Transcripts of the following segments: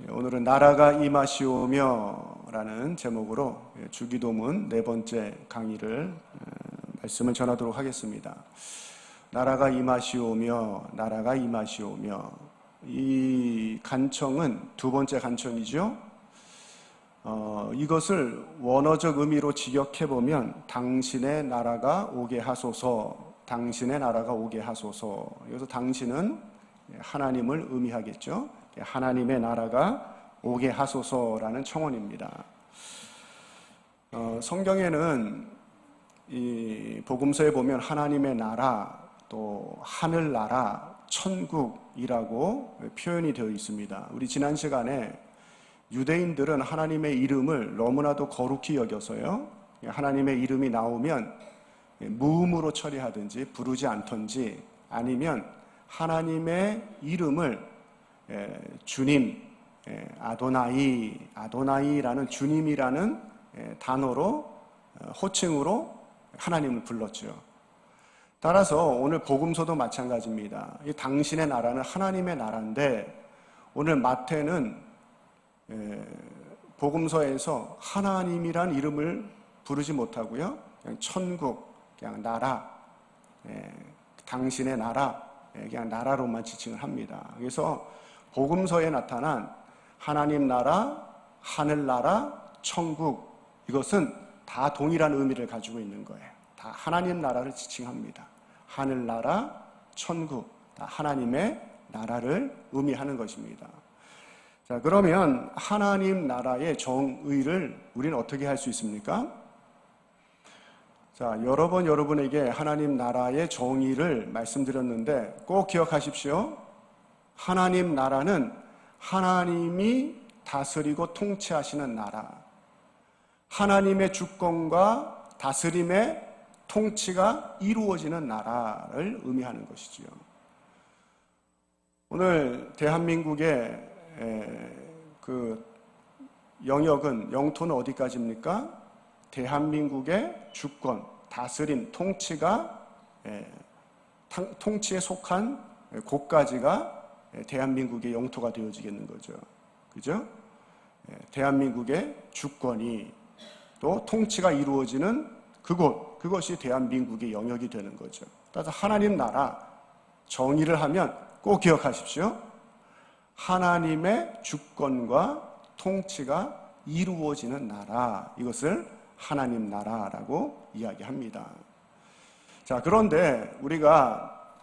오늘은 나라가 임하시오며 라는 제목으로 주기도문 네 번째 강의를 말씀을 전하도록 하겠습니다. 나라가 임하시오며, 나라가 임하시오며. 이 간청은 두 번째 간청이죠. 이것을 원어적 의미로 직역해보면 당신의 나라가 오게 하소서, 당신의 나라가 오게 하소서. 여기서 당신은 하나님을 의미하겠죠. 하나님의 나라가 오게 하소서라는 청원입니다. 성경에는 이 복음서에 보면 하나님의 나라, 또 하늘나라, 천국이라고 표현이 되어 있습니다. 우리 지난 시간에 유대인들은 하나님의 이름을 너무나도 거룩히 여겨서요, 하나님의 이름이 나오면 무음으로 처리하든지 부르지 않던지, 아니면 하나님의 이름을 주님, 아도나이라는 주님이라는 단어로, 호칭으로 하나님을 불렀죠. 따라서 오늘 복음서도 마찬가지입니다. 이 당신의 나라는 하나님의 나라인데, 오늘 마태는 복음서에서 하나님이란 이름을 부르지 못하고요, 그냥 천국, 그냥 나라, 당신의 나라, 그냥 나라로만 지칭을 합니다. 그래서 복음서에 나타난 하나님 나라, 하늘나라, 천국, 이것은 다 동일한 의미를 가지고 있는 거예요. 다 하나님 나라를 지칭합니다. 하늘나라, 천국, 다 하나님의 나라를 의미하는 것입니다. 자, 그러면 하나님 나라의 정의를 우리는 어떻게 할 수 있습니까? 자, 여러 번 여러분에게 하나님 나라의 정의를 말씀드렸는데 꼭 기억하십시오. 하나님 나라는 하나님이 다스리고 통치하시는 나라, 하나님의 주권과 다스림의 통치가 이루어지는 나라를 의미하는 것이지요. 오늘 대한민국의 그 영토는 어디까지입니까? 대한민국의 주권, 다스림, 통치가 통치에 속한 곳까지가 대한민국의 영토가 되어지겠는 거죠. 그죠? 대한민국의 주권이 또 통치가 이루어지는 그것이 대한민국의 영역이 되는 거죠. 따라서 하나님 나라 정의를 하면 꼭 기억하십시오. 하나님의 주권과 통치가 이루어지는 나라, 이것을 하나님 나라라고 이야기합니다. 자, 그런데 우리가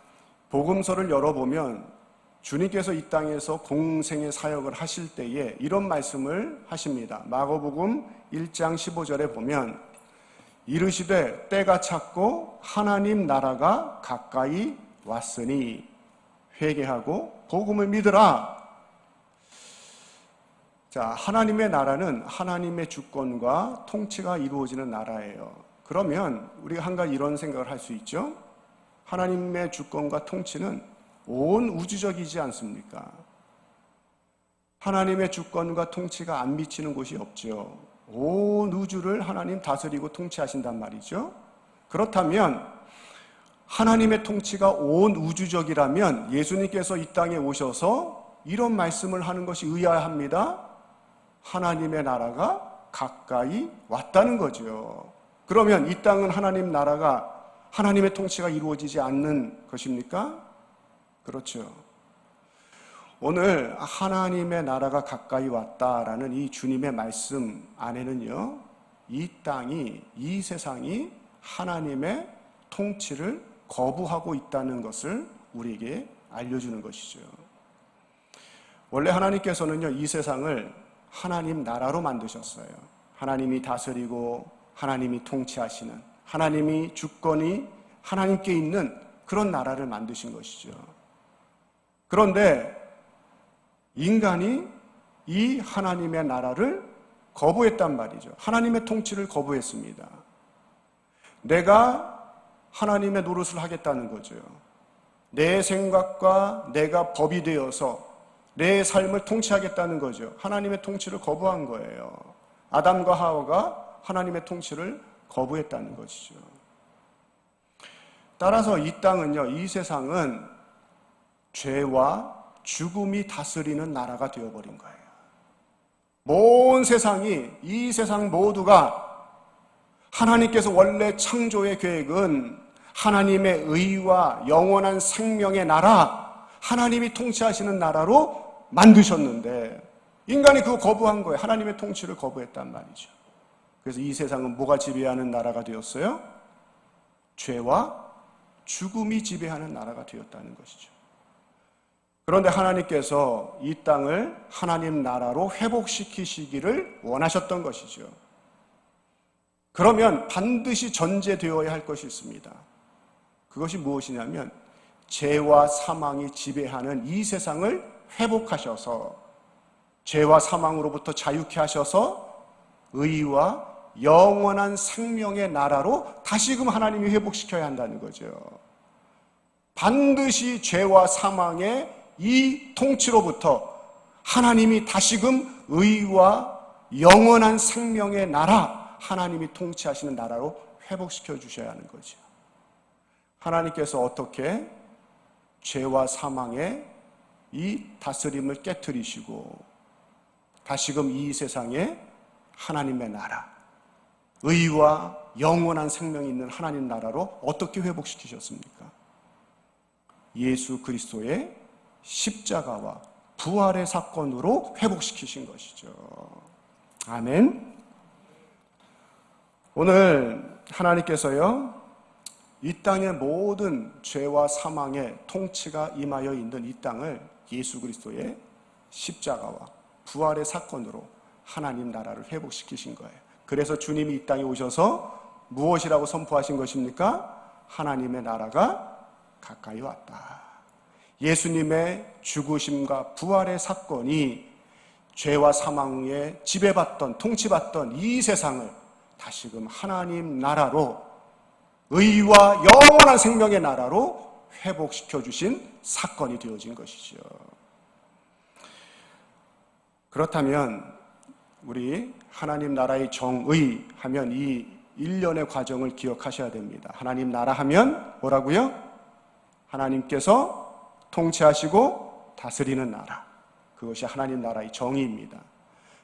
복음서를 열어보면 주님께서 이 땅에서 공생의 사역을 하실 때에 이런 말씀을 하십니다. 마가복음 1장 15절에 보면 이르시되 때가 찼고 하나님 나라가 가까이 왔으니 회개하고 복음을 믿으라. 자, 하나님의 나라는 하나님의 주권과 통치가 이루어지는 나라예요. 그러면 우리가 한 가지 이런 생각을 할 수 있죠. 하나님의 주권과 통치는 온 우주적이지 않습니까? 하나님의 주권과 통치가 안 미치는 곳이 없죠. 온 우주를 하나님 다스리고 통치하신단 말이죠. 그렇다면 하나님의 통치가 온 우주적이라면 예수님께서 이 땅에 오셔서 이런 말씀을 하는 것이 의아합니다. 하나님의 나라가 가까이 왔다는 거죠. 그러면 이 땅은 하나님 나라가, 하나님의 통치가 이루어지지 않는 것입니까? 그렇죠. 오늘 하나님의 나라가 가까이 왔다라는 이 주님의 말씀 안에는요, 이 땅이, 이 세상이 하나님의 통치를 거부하고 있다는 것을 우리에게 알려주는 것이죠. 원래 하나님께서는요, 이 세상을 하나님 나라로 만드셨어요. 하나님이 다스리고 하나님이 통치하시는, 하나님이 주권이 하나님께 있는 그런 나라를 만드신 것이죠. 그런데 인간이 이 하나님의 나라를 거부했단 말이죠. 하나님의 통치를 거부했습니다. 내가 하나님의 노릇을 하겠다는 거죠. 내 생각과 내가 법이 되어서 내 삶을 통치하겠다는 거죠. 하나님의 통치를 거부한 거예요. 아담과 하와가 하나님의 통치를 거부했다는 것이죠. 따라서 이 땅은요, 이 세상은 죄와 죽음이 다스리는 나라가 되어버린 거예요. 온 세상이, 이 세상 모두가 하나님께서 원래 창조의 계획은 하나님의 의와 영원한 생명의 나라, 하나님이 통치하시는 나라로 만드셨는데 인간이 그거 거부한 거예요. 하나님의 통치를 거부했단 말이죠. 그래서 이 세상은 뭐가 지배하는 나라가 되었어요? 죄와 죽음이 지배하는 나라가 되었다는 것이죠. 그런데 하나님께서 이 땅을 하나님 나라로 회복시키시기를 원하셨던 것이죠. 그러면 반드시 전제되어야 할 것이 있습니다. 그것이 무엇이냐면 죄와 사망이 지배하는 이 세상을 회복하셔서 죄와 사망으로부터 자유케 하셔서 의와 영원한 생명의 나라로 다시금 하나님이 회복시켜야 한다는 거죠. 반드시 죄와 사망의 이 통치로부터 하나님이 다시금 의와 영원한 생명의 나라, 하나님이 통치하시는 나라로 회복시켜 주셔야 하는 거죠. 하나님께서 어떻게 죄와 사망의 이 다스림을 깨트리시고 다시금 이 세상에 하나님의 나라, 의와 영원한 생명이 있는 하나님 나라로 어떻게 회복시키셨습니까? 예수 그리스도의 십자가와 부활의 사건으로 회복시키신 것이죠. 아멘. 오늘 하나님께서요, 이 땅의 모든 죄와 사망의 통치가 임하여 있는 이 땅을 예수 그리스도의 십자가와 부활의 사건으로 하나님 나라를 회복시키신 거예요. 그래서 주님이 이 땅에 오셔서 무엇이라고 선포하신 것입니까? 하나님의 나라가 가까이 왔다. 예수님의 죽으심과 부활의 사건이 죄와 사망에 지배받던, 통치받던 이 세상을 다시금 하나님 나라로, 의와 영원한 생명의 나라로 회복시켜 주신 사건이 되어진 것이죠. 그렇다면 우리 하나님 나라의 정의 하면 이 일련의 과정을 기억하셔야 됩니다. 하나님 나라 하면 뭐라고요? 하나님께서 통치하시고 다스리는 나라. 그것이 하나님 나라의 정의입니다.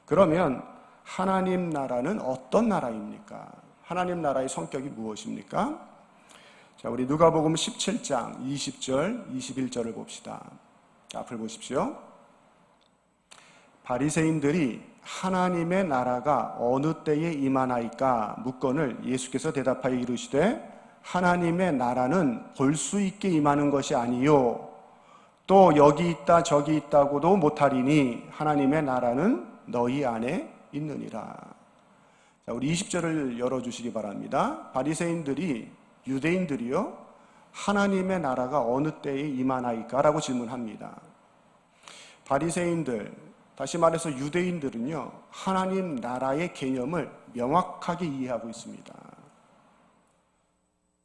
그러면 하나님 나라는 어떤 나라입니까? 하나님 나라의 성격이 무엇입니까? 자, 우리 누가복음 17장 20절, 21절을 봅시다. 앞을 보십시오. 바리새인들이 하나님의 나라가 어느 때에 임하나이까 묻거늘 예수께서 대답하여 이르시되 하나님의 나라는 볼 수 있게 임하는 것이 아니요 또 여기 있다 저기 있다고도 못하리니 하나님의 나라는 너희 안에 있느니라. 자, 우리 20절을 열어주시기 바랍니다. 바리새인들이, 유대인들이요, 하나님의 나라가 어느 때에 임하나이까? 라고 질문합니다. 바리새인들, 다시 말해서 유대인들은요, 하나님 나라의 개념을 명확하게 이해하고 있습니다.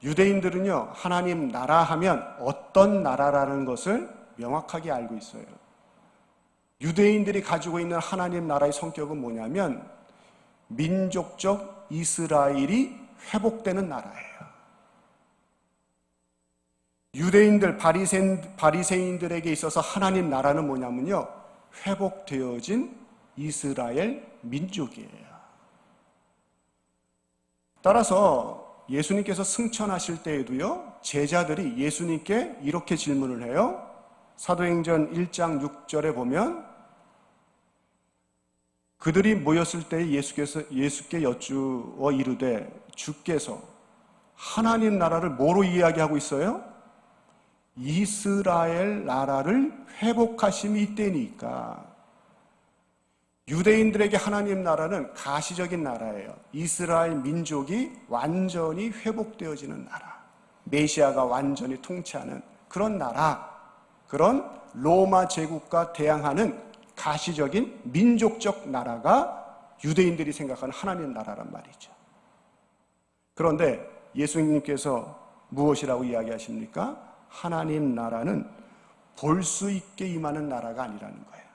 유대인들은요, 하나님 나라 하면 어떤 나라라는 것을 명확하게 알고 있어요. 유대인들이 가지고 있는 하나님 나라의 성격은 뭐냐면 민족적 이스라엘이 회복되는 나라예요. 유대인들, 바리새인들에게 있어서 하나님 나라는 뭐냐면요, 회복되어진 이스라엘 민족이에요. 따라서 예수님께서 승천하실 때에도요, 제자들이 예수님께 이렇게 질문을 해요. 사도행전 1장 6절에 보면 그들이 모였을 때 예수께 여쭈어 이르되 주께서 하나님 나라를 뭐로 이야기하고 있어요? 이스라엘 나라를 회복하심이 이때니까. 유대인들에게 하나님 나라는 가시적인 나라예요. 이스라엘 민족이 완전히 회복되어지는 나라, 메시아가 완전히 통치하는 그런 나라, 그런 로마 제국과 대항하는 가시적인 민족적 나라가 유대인들이 생각하는 하나님 나라란 말이죠. 그런데 예수님께서 무엇이라고 이야기하십니까? 하나님 나라는 볼 수 있게 임하는 나라가 아니라는 거예요.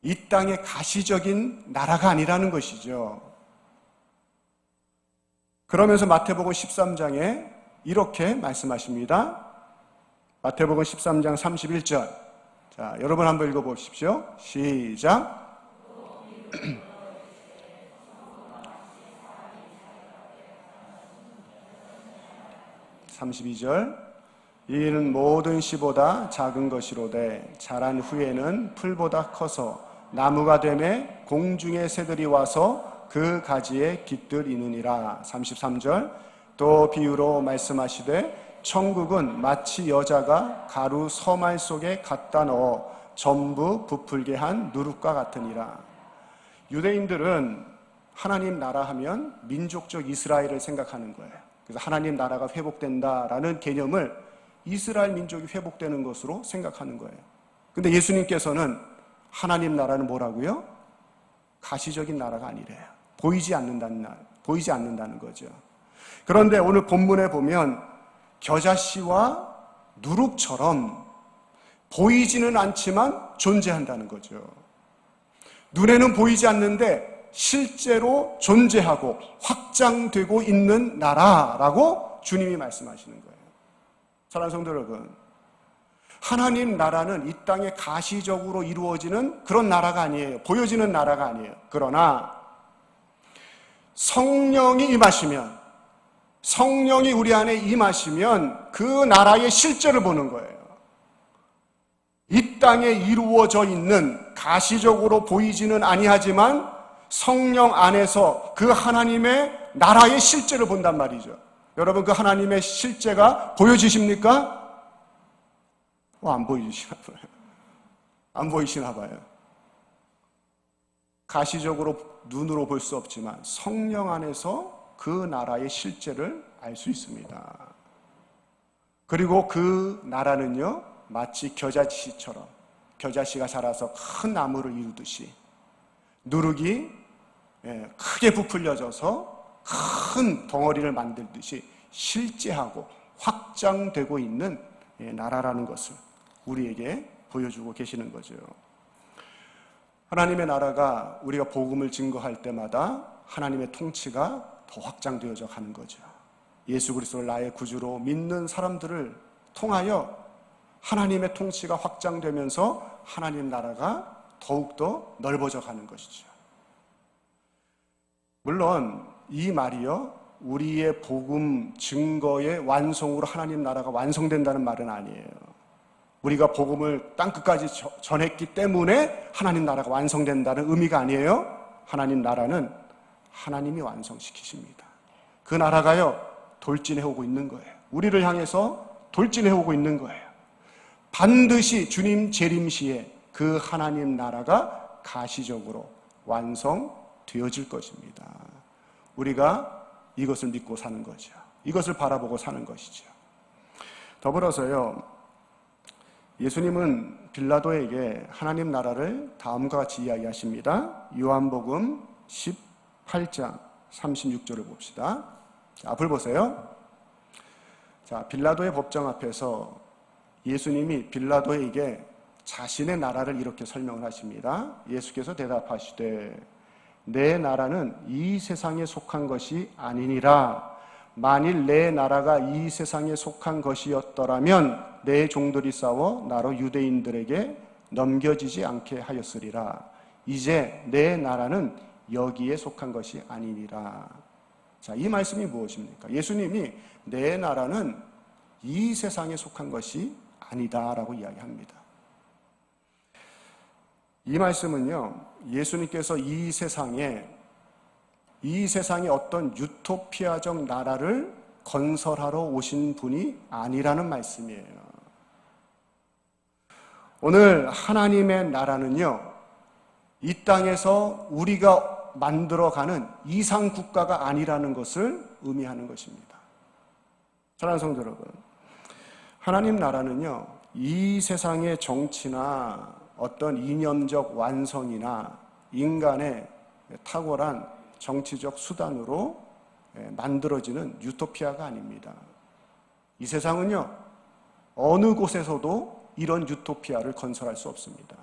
이 땅의 가시적인 나라가 아니라는 것이죠. 그러면서 마태복음 13장에 이렇게 말씀하십니다. 마태복음 13장 31절. 자, 여러분 한번 읽어보십시오. 시작. (32절) 이는 모든 씨보다 작은 것이로되 자란 후에는 풀보다 커서 나무가 되매 공중의 새들이 와서 그 가지에 깃들이느니라. (33절) 또 비유로 말씀하시되 천국은 마치 여자가 가루 서말 속에 갖다 넣어 전부 부풀게 한 누룩과 같으니라. 유대인들은 하나님 나라 하면 민족적 이스라엘을 생각하는 거예요. 그래서 하나님 나라가 회복된다라는 개념을 이스라엘 민족이 회복되는 것으로 생각하는 거예요. 근데 예수님께서는 하나님 나라는 뭐라고요? 가시적인 나라가 아니래요. 보이지 않는다는 거죠. 그런데 오늘 본문에 보면 겨자씨와 누룩처럼 보이지는 않지만 존재한다는 거죠. 눈에는 보이지 않는데 실제로 존재하고 확장되고 있는 나라라고 주님이 말씀하시는 거예요. 사랑하는 성도 여러분, 하나님 나라는 이 땅에 가시적으로 이루어지는 그런 나라가 아니에요. 보여지는 나라가 아니에요. 그러나 성령이 임하시면, 성령이 우리 안에 임하시면 그 나라의 실제를 보는 거예요. 이 땅에 이루어져 있는 가시적으로 보이지는 아니하지만 성령 안에서 그 하나님의 나라의 실제를 본단 말이죠. 여러분, 그 하나님의 실제가 보여지십니까? 안 보이시나 봐요. 안 보이시나 봐요. 가시적으로 눈으로 볼 수 없지만 성령 안에서 그 나라의 실제를 알 수 있습니다. 그리고 그 나라는요, 마치 겨자씨처럼 겨자씨가 자라서 큰 나무를 이루듯이 누룩이 크게 부풀려져서 큰 덩어리를 만들듯이 실제하고 확장되고 있는 나라라는 것을 우리에게 보여주고 계시는 거죠. 하나님의 나라가 우리가 복음을 증거할 때마다 하나님의 통치가 더 확장되어져 가는 거죠. 예수 그리스도를 나의 구주로 믿는 사람들을 통하여 하나님의 통치가 확장되면서 하나님 나라가 더욱더 넓어져 가는 것이죠. 물론 이 말이요, 우리의 복음 증거의 완성으로 하나님 나라가 완성된다는 말은 아니에요. 우리가 복음을 땅끝까지 전했기 때문에 하나님 나라가 완성된다는 의미가 아니에요. 하나님 나라는 하나님이 완성시키십니다. 그 나라가요, 돌진해 오고 있는 거예요. 우리를 향해서 돌진해 오고 있는 거예요. 반드시 주님 재림시에 그 하나님 나라가 가시적으로 완성되어질 것입니다. 우리가 이것을 믿고 사는 거죠. 이것을 바라보고 사는 것이죠. 더불어서요, 예수님은 빌라도에게 하나님 나라를 다음과 같이 이야기하십니다. 요한복음 18장 36절을 봅시다. 자, 앞을 보세요. 자, 빌라도의 법정 앞에서 예수님이 빌라도에게 자신의 나라를 이렇게 설명을 하십니다. 예수께서 대답하시되 내 나라는 이 세상에 속한 것이 아니니라. 만일 내 나라가 이 세상에 속한 것이었더라면 내 종들이 싸워 나로 유대인들에게 넘겨지지 않게 하였으리라. 이제 내 나라는 여기에 속한 것이 아니니라. 자, 이 말씀이 무엇입니까? 예수님이 내 나라는 이 세상에 속한 것이 아니다라고 이야기합니다. 이 말씀은요, 예수님께서 이 세상에 어떤 유토피아적 나라를 건설하러 오신 분이 아니라는 말씀이에요. 오늘 하나님의 나라는요, 이 땅에서 우리가 만들어가는 이상 국가가 아니라는 것을 의미하는 것입니다. 사랑하는 성도 여러분, 하나님 나라는요, 이 세상의 정치나 어떤 이념적 완성이나 인간의 탁월한 정치적 수단으로 만들어지는 유토피아가 아닙니다. 이 세상은요, 어느 곳에서도 이런 유토피아를 건설할 수 없습니다.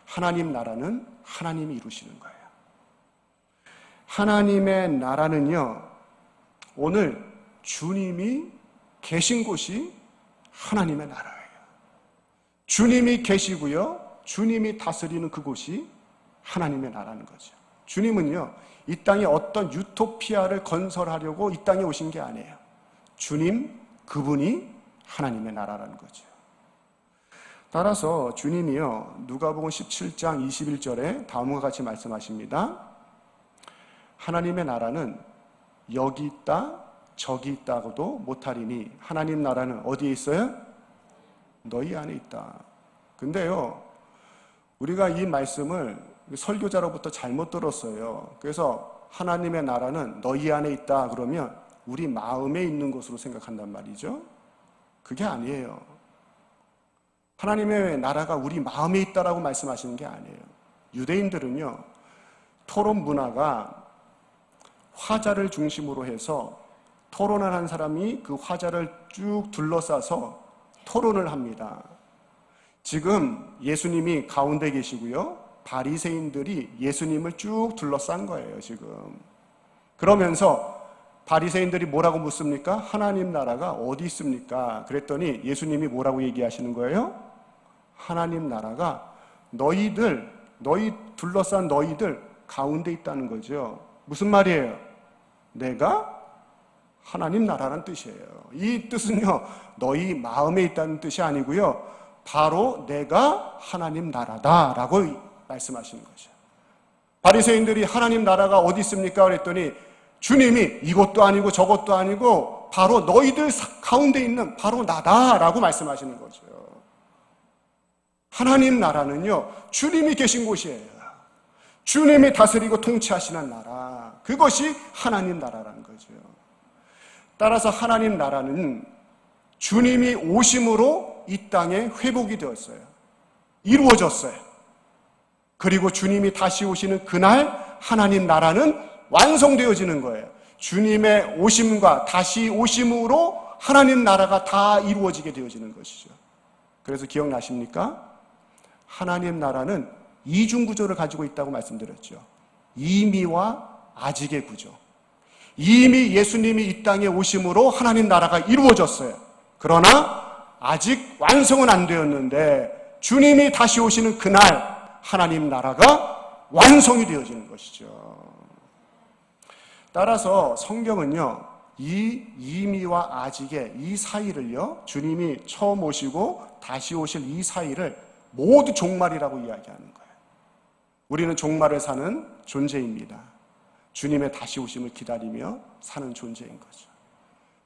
하나님 나라는 하나님이 이루시는 거예요. 하나님의 나라는요, 오늘 주님이 계신 곳이 하나님의 나라예요. 주님이 계시고요, 주님이 다스리는 그곳이 하나님의 나라는 거죠. 주님은요, 이 땅에 어떤 유토피아를 건설하려고 이 땅에 오신 게 아니에요. 주님, 그분이 하나님의 나라라는 거죠. 따라서 주님이요, 누가복음 17장 21절에 다음과 같이 말씀하십니다. 하나님의 나라는 여기 있다, 저기 있다고도 못하리니 하나님 나라는 어디에 있어요? 너희 안에 있다. 근데요, 우리가 이 말씀을 설교자로부터 잘못 들었어요. 그래서 하나님의 나라는 너희 안에 있다 그러면 우리 마음에 있는 것으로 생각한단 말이죠. 그게 아니에요. 하나님의 나라가 우리 마음에 있다라고 말씀하시는 게 아니에요. 유대인들은요, 토론 문화가 화자를 중심으로 해서 토론을 한 사람이 그 화자를 쭉 둘러싸서 토론을 합니다. 지금 예수님이 가운데 계시고요, 바리새인들이 예수님을 쭉 둘러싼 거예요, 지금. 그러면서 바리새인들이 뭐라고 묻습니까? 하나님 나라가 어디 있습니까? 그랬더니 예수님이 뭐라고 얘기하시는 거예요? 하나님 나라가 너희 둘러싼 너희들 가운데 있다는 거죠. 무슨 말이에요? 내가 하나님 나라라는 뜻이에요. 이 뜻은요, 너희 마음에 있다는 뜻이 아니고요, 바로 내가 하나님 나라다라고 말씀하시는 거죠. 바리새인들이 하나님 나라가 어디 있습니까? 그랬더니 주님이 이것도 아니고 저것도 아니고 바로 너희들 가운데 있는 바로 나다라고 말씀하시는 거죠. 하나님 나라는요, 주님이 계신 곳이에요. 주님이 다스리고 통치하시는 나라, 그것이 하나님 나라라는 거죠. 따라서 하나님 나라는 주님이 오심으로 이 땅에 회복이 되었어요. 이루어졌어요. 그리고 주님이 다시 오시는 그날 하나님 나라는 완성되어지는 거예요. 주님의 오심과 다시 오심으로 하나님 나라가 다 이루어지게 되어지는 것이죠. 그래서 기억나십니까? 하나님 나라는 이중 구조를 가지고 있다고 말씀드렸죠. 이미와 아직의 구조. 이미 예수님이 이 땅에 오심으로 하나님 나라가 이루어졌어요. 그러나 아직 완성은 안 되었는데 주님이 다시 오시는 그날 하나님 나라가 완성이 되어지는 것이죠. 따라서 성경은요, 이 이미와 아직의 이 사이를요, 주님이 처음 오시고 다시 오실 이 사이를 모두 종말이라고 이야기하는 거예요. 우리는 종말을 사는 존재입니다. 주님의 다시 오심을 기다리며 사는 존재인 거죠.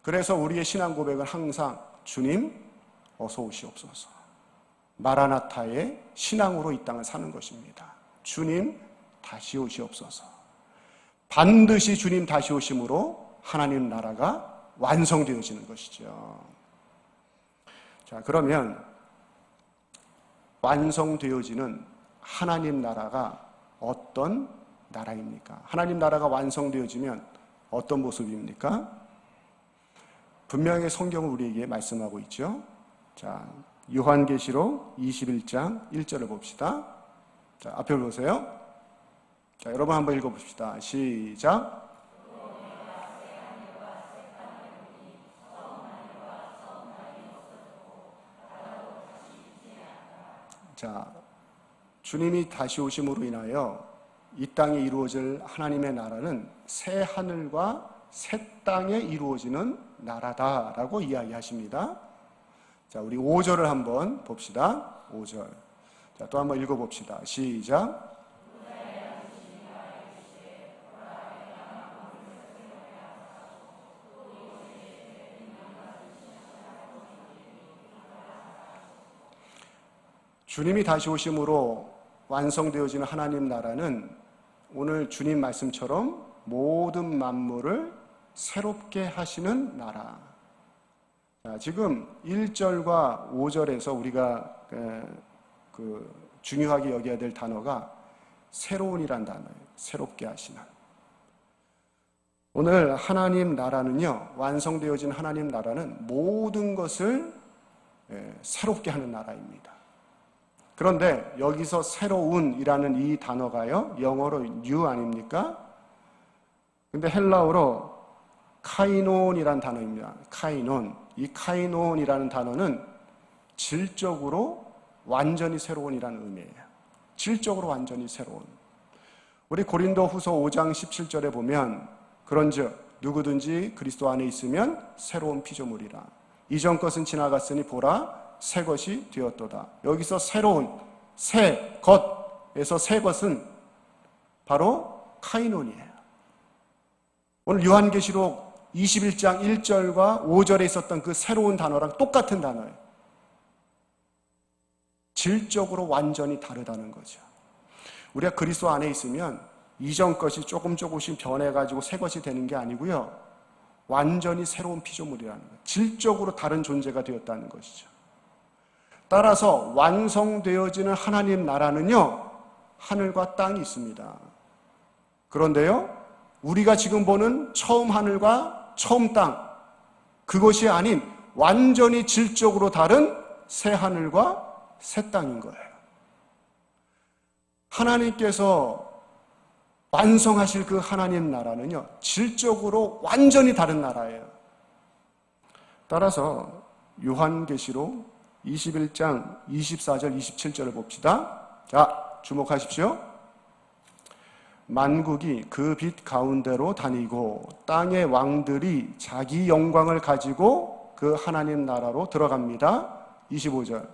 그래서 우리의 신앙 고백은 항상 주님 어서 오시옵소서, 마라나타의 신앙으로 이 땅을 사는 것입니다. 주님 다시 오시옵소서. 반드시 주님 다시 오심으로 하나님 나라가 완성되어지는 것이죠. 자, 그러면 완성되어지는 하나님 나라가 어떤 나라입니까? 하나님 나라가 완성되어지면 어떤 모습입니까? 분명히 성경은 우리에게 말씀하고 있죠. 자, 요한계시록 21장 1절을 봅시다. 자, 앞에 보세요. 자, 여러분 한번 읽어봅시다. 시작. 자, 주님이 다시 오심으로 인하여 이 땅에 이루어질 하나님의 나라는 새 하늘과 새 땅에 이루어지는 나라다라고 이야기하십니다. 자, 우리 5절을 한번 봅시다. 5절. 자, 또 한번 읽어봅시다. 시작. 주님이 다시 오심으로 완성되어지는 하나님 나라는 오늘 주님 말씀처럼 모든 만물을 새롭게 하시는 나라. 자, 지금 1절과 5절에서 우리가 중요하게 여겨야 될 단어가 새로운이란 단어예요. 새롭게 하시는. 오늘 하나님 나라는요, 완성되어진 하나님 나라는 모든 것을 새롭게 하는 나라입니다. 그런데 여기서 새로운이라는 이 단어가요, 영어로 new 아닙니까? 근데 헬라어로 카이논이라는 단어입니다. 카이논. 이 카이논이라는 단어는 질적으로 완전히 새로운이라는 의미예요. 질적으로 완전히 새로운. 우리 고린도후서 5장 17절에 보면 그런즉 누구든지 그리스도 안에 있으면 새로운 피조물이라. 이전 것은 지나갔으니 보라 새 것이 되었도다. 여기서 새로운 새 것에서 새 것은 바로 카이논이에요. 오늘 요한계시록 21장 1절과 5절에 있었던 그 새로운 단어랑 똑같은 단어예요. 질적으로 완전히 다르다는 거죠. 우리가 그리스도 안에 있으면 이전 것이 조금씩 변해가지고 새 것이 되는 게 아니고요. 완전히 새로운 피조물이라는 거예요. 질적으로 다른 존재가 되었다는 것이죠. 따라서 완성되어지는 하나님 나라는요, 하늘과 땅이 있습니다. 그런데요, 우리가 지금 보는 처음 하늘과 처음 땅, 그것이 아닌 완전히 질적으로 다른 새 하늘과 새 땅인 거예요. 하나님께서 완성하실 그 하나님 나라는요, 질적으로 완전히 다른 나라예요. 따라서 요한계시록 21장 24절 27절을 봅시다. 자, 주목하십시오. 만국이 그 빛 가운데로 다니고 땅의 왕들이 자기 영광을 가지고 그 하나님 나라로 들어갑니다. 25절.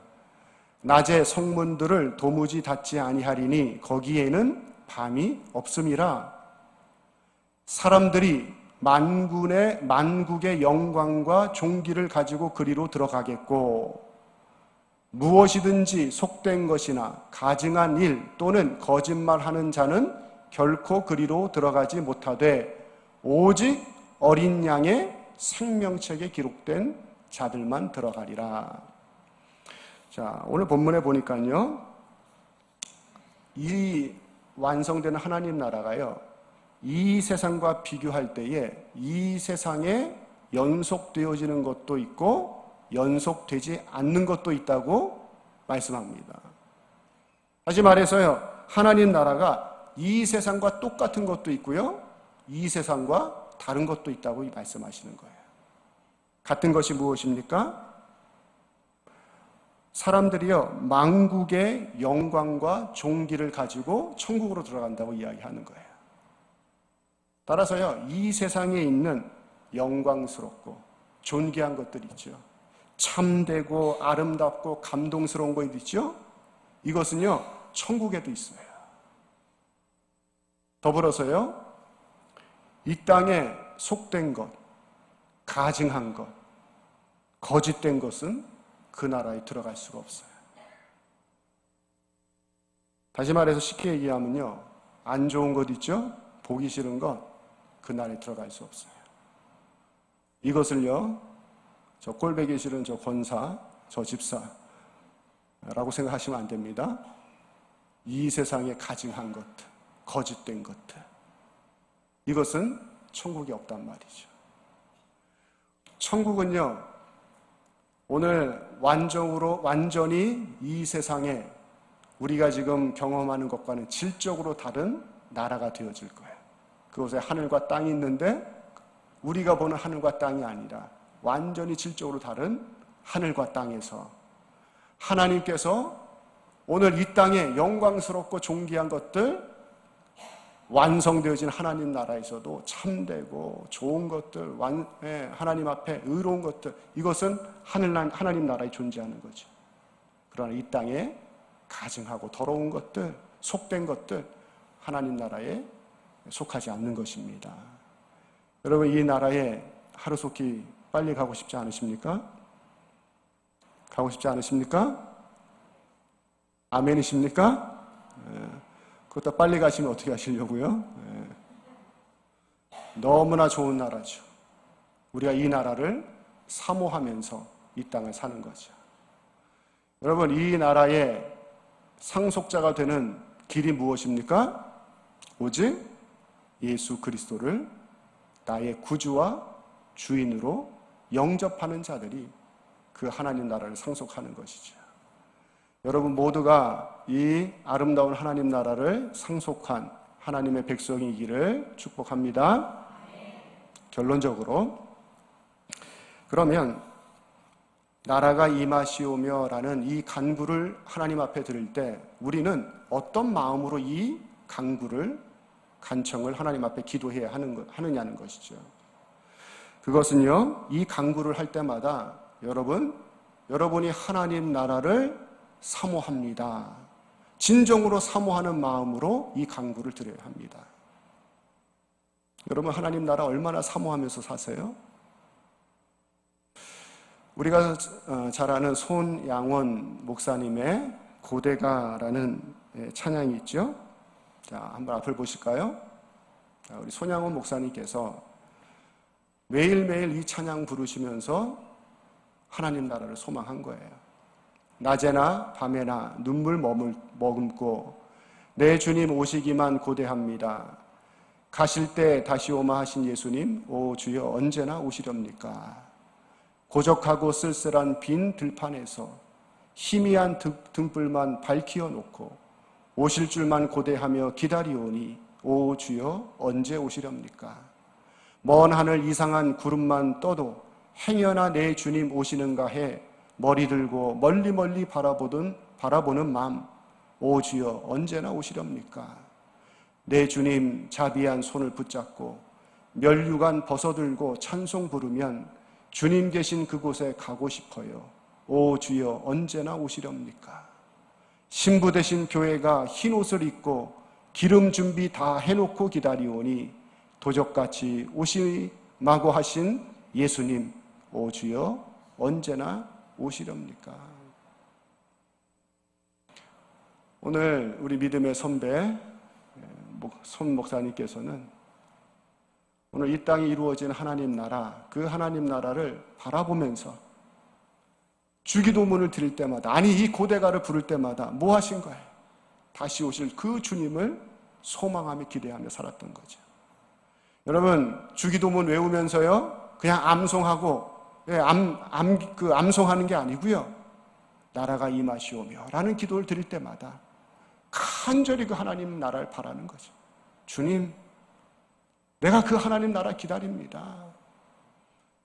낮에 성문들을 도무지 닫지 아니하리니 거기에는 밤이 없음이라. 사람들이 만국의 영광과 존귀를 가지고 그리로 들어가겠고 무엇이든지 속된 것이나 가증한 일 또는 거짓말하는 자는 결코 그리로 들어가지 못하되 오직 어린 양의 생명책에 기록된 자들만 들어가리라. 자, 오늘 본문에 보니까요, 이 완성되는 하나님 나라가요, 이 세상과 비교할 때에 이 세상에 연속되어지는 것도 있고 연속되지 않는 것도 있다고 말씀합니다. 다시 말해서요, 하나님 나라가 이 세상과 똑같은 것도 있고요, 이 세상과 다른 것도 있다고 말씀하시는 거예요. 같은 것이 무엇입니까? 사람들이요, 만국의 영광과 존귀를 가지고 천국으로 들어간다고 이야기하는 거예요. 따라서요, 이 세상에 있는 영광스럽고 존귀한 것들 있죠. 참되고 아름답고 감동스러운 것 있죠. 이것은요, 천국에도 있어요. 더불어서요, 이 땅에 속된 것, 가증한 것, 거짓된 것은 그 나라에 들어갈 수가 없어요. 다시 말해서 쉽게 얘기하면요, 안 좋은 것 있죠? 보기 싫은 것, 그 나라에 들어갈 수 없어요. 이것을요, 저 꼴보기 싫은 저 권사, 저 집사라고 생각하시면 안 됩니다. 이 세상에 가증한 것들, 거짓된 것들, 이것은 천국이 없단 말이죠. 천국은요, 오늘 완전히 이 세상에 우리가 지금 경험하는 것과는 질적으로 다른 나라가 되어질 거예요. 그곳에 하늘과 땅이 있는데 우리가 보는 하늘과 땅이 아니라 완전히 질적으로 다른 하늘과 땅에서 하나님께서 오늘 이 땅에 영광스럽고 존귀한 것들, 완성되어진 하나님 나라에서도 참되고 좋은 것들, 하나님 앞에 의로운 것들, 이것은 하나님 나라에 존재하는 거죠. 그러나 이 땅에 가증하고 더러운 것들, 속된 것들, 하나님 나라에 속하지 않는 것입니다. 여러분, 이 나라에 하루속히 빨리 가고 싶지 않으십니까? 가고 싶지 않으십니까? 아멘이십니까? 그것도 빨리 가시면 어떻게 하시려고요? 너무나 좋은 나라죠. 우리가 이 나라를 사모하면서 이 땅을 사는 거죠. 여러분, 이 나라의 상속자가 되는 길이 무엇입니까? 오직 예수 그리스도를 나의 구주와 주인으로 영접하는 자들이 그 하나님 나라를 상속하는 것이죠. 여러분 모두가 이 아름다운 하나님 나라를 상속한 하나님의 백성이기를 축복합니다. 결론적으로, 그러면 나라가 임하시오며 라는 이 간구를 하나님 앞에 들을 때 우리는 어떤 마음으로 이 간구를 간청을 하나님 앞에 기도해야 하느냐는 것이죠. 그것은요, 이 간구를 할 때마다 여러분이 하나님 나라를 사모합니다. 진정으로 사모하는 마음으로 이 간구를 드려야 합니다. 여러분, 하나님 나라 얼마나 사모하면서 사세요? 우리가 잘 아는 손양원 목사님의 고대가라는 찬양이 있죠. 자, 한번 앞을 보실까요? 자, 우리 손양원 목사님께서 매일매일 이 찬양 부르시면서 하나님 나라를 소망한 거예요. 낮에나 밤에나 눈물 머금고 내 주님 오시기만 고대합니다. 가실 때 다시 오마 하신 예수님, 오 주여 언제나 오시렵니까? 고적하고 쓸쓸한 빈 들판에서 희미한 등불만 밝히어 놓고 오실 줄만 고대하며 기다리오니 오 주여 언제 오시렵니까? 먼 하늘 이상한 구름만 떠도 행여나 내 주님 오시는가 해 머리 들고 멀리 바라보는 마음, 오 주여 언제나 오시렵니까? 내 주님 자비한 손을 붙잡고 면류관 벗어들고 찬송 부르면 주님 계신 그곳에 가고 싶어요. 오 주여 언제나 오시렵니까? 신부 되신 교회가 흰 옷을 입고 기름 준비 다 해놓고 기다리오니 도적같이 오시마고 하신 예수님, 오 주여 언제나 오시렵니까? 오늘 우리 믿음의 선배 손 목사님께서는 오늘 이 땅에 이루어진 하나님 나라, 그 하나님 나라를 바라보면서 주기도문을 드릴 때마다, 아니 이 고대가를 부를 때마다 뭐 하신 거예요? 다시 오실 그 주님을 소망하며 기대하며 살았던 거죠. 여러분, 주기도문 외우면서요 그냥 암송하고 암송하는 게 아니고요, 나라가 임하시오며 라는 기도를 드릴 때마다 간절히 그 하나님 나라를 바라는 거죠. 주님, 내가 그 하나님 나라 기다립니다.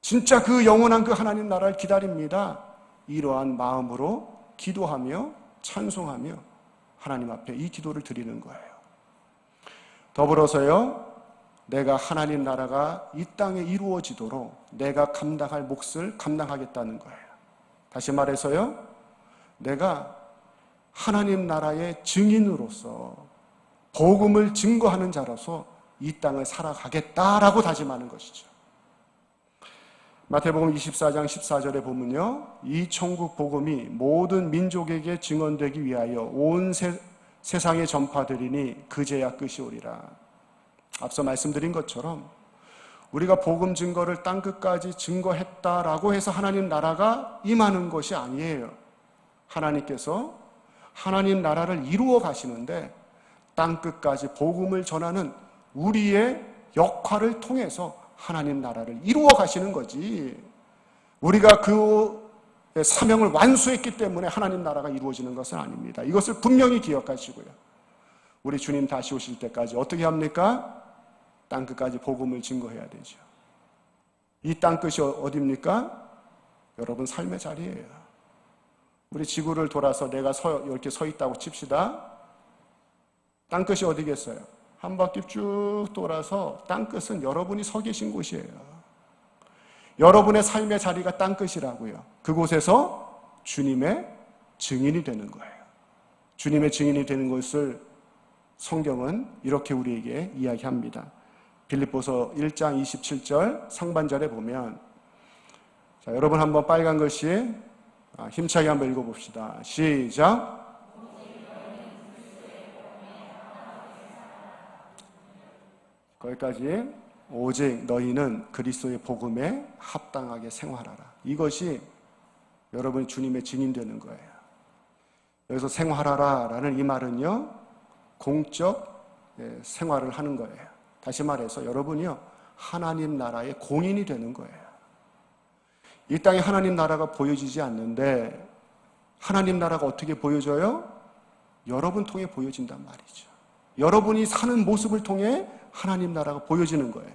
진짜 그 영원한 그 하나님 나라를 기다립니다. 이러한 마음으로 기도하며 찬송하며 하나님 앞에 이 기도를 드리는 거예요. 더불어서요, 내가 하나님 나라가 이 땅에 이루어지도록 내가 감당할 몫을 감당하겠다는 거예요. 다시 말해서요, 내가 하나님 나라의 증인으로서 복음을 증거하는 자로서 이 땅을 살아가겠다라고 다짐하는 것이죠. 마태복음 24장 14절에 보면요, 이 천국 복음이 모든 민족에게 증언되기 위하여 온 세상에 전파되리니 그제야 끝이 오리라. 앞서 말씀드린 것처럼 우리가 복음 증거를 땅끝까지 증거했다라고 해서 하나님 나라가 임하는 것이 아니에요. 하나님께서 하나님 나라를 이루어 가시는데 땅끝까지 복음을 전하는 우리의 역할을 통해서 하나님 나라를 이루어 가시는 거지, 우리가 그 사명을 완수했기 때문에 하나님 나라가 이루어지는 것은 아닙니다. 이것을 분명히 기억하시고요, 우리 주님 다시 오실 때까지 어떻게 합니까? 땅끝까지 복음을 증거해야 되죠. 이 땅끝이 어디입니까? 여러분 삶의 자리예요. 우리 지구를 돌아서 내가 이렇게 서 있다고 칩시다. 땅끝이 어디겠어요? 한 바퀴 쭉 돌아서 땅끝은 여러분이 서 계신 곳이에요. 여러분의 삶의 자리가 땅끝이라고요. 그곳에서 주님의 증인이 되는 거예요. 주님의 증인이 되는 것을 성경은 이렇게 우리에게 이야기합니다. 빌립보서 1장 27절 상반절에 보면, 자, 여러분 한번 빨간 글씨 힘차게 한번 읽어봅시다. 시작. 거기까지. 오직 너희는 그리스도의 복음에 합당하게 생활하라. 이것이 여러분이 주님의 증인되는 거예요. 여기서 생활하라 라는 이 말은요, 공적 생활을 하는 거예요. 다시 말해서 여러분이요, 하나님 나라의 공인이 되는 거예요. 이 땅에 하나님 나라가 보여지지 않는데 하나님 나라가 어떻게 보여져요? 여러분 통해 보여진단 말이죠. 여러분이 사는 모습을 통해 하나님 나라가 보여지는 거예요.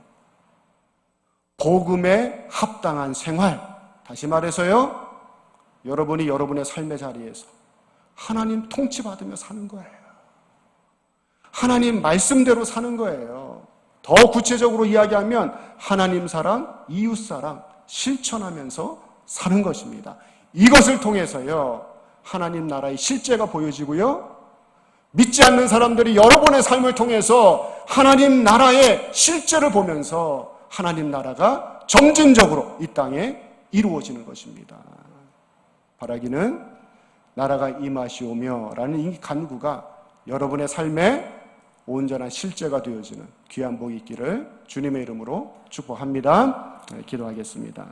복음에 합당한 생활, 다시 말해서요, 여러분이 여러분의 삶의 자리에서 하나님 통치받으며 사는 거예요. 하나님 말씀대로 사는 거예요. 더 구체적으로 이야기하면 하나님 사랑, 이웃 사랑 실천하면서 사는 것입니다. 이것을 통해서요, 하나님 나라의 실제가 보여지고요, 믿지 않는 사람들이 여러분의 삶을 통해서 하나님 나라의 실제를 보면서 하나님 나라가 점진적으로 이 땅에 이루어지는 것입니다. 바라기는 나라가 임하시오며 라는 이 간구가 여러분의 삶에 온전한 실제가 되어지는 귀한 복이 있기를 주님의 이름으로 축복합니다. 기도하겠습니다.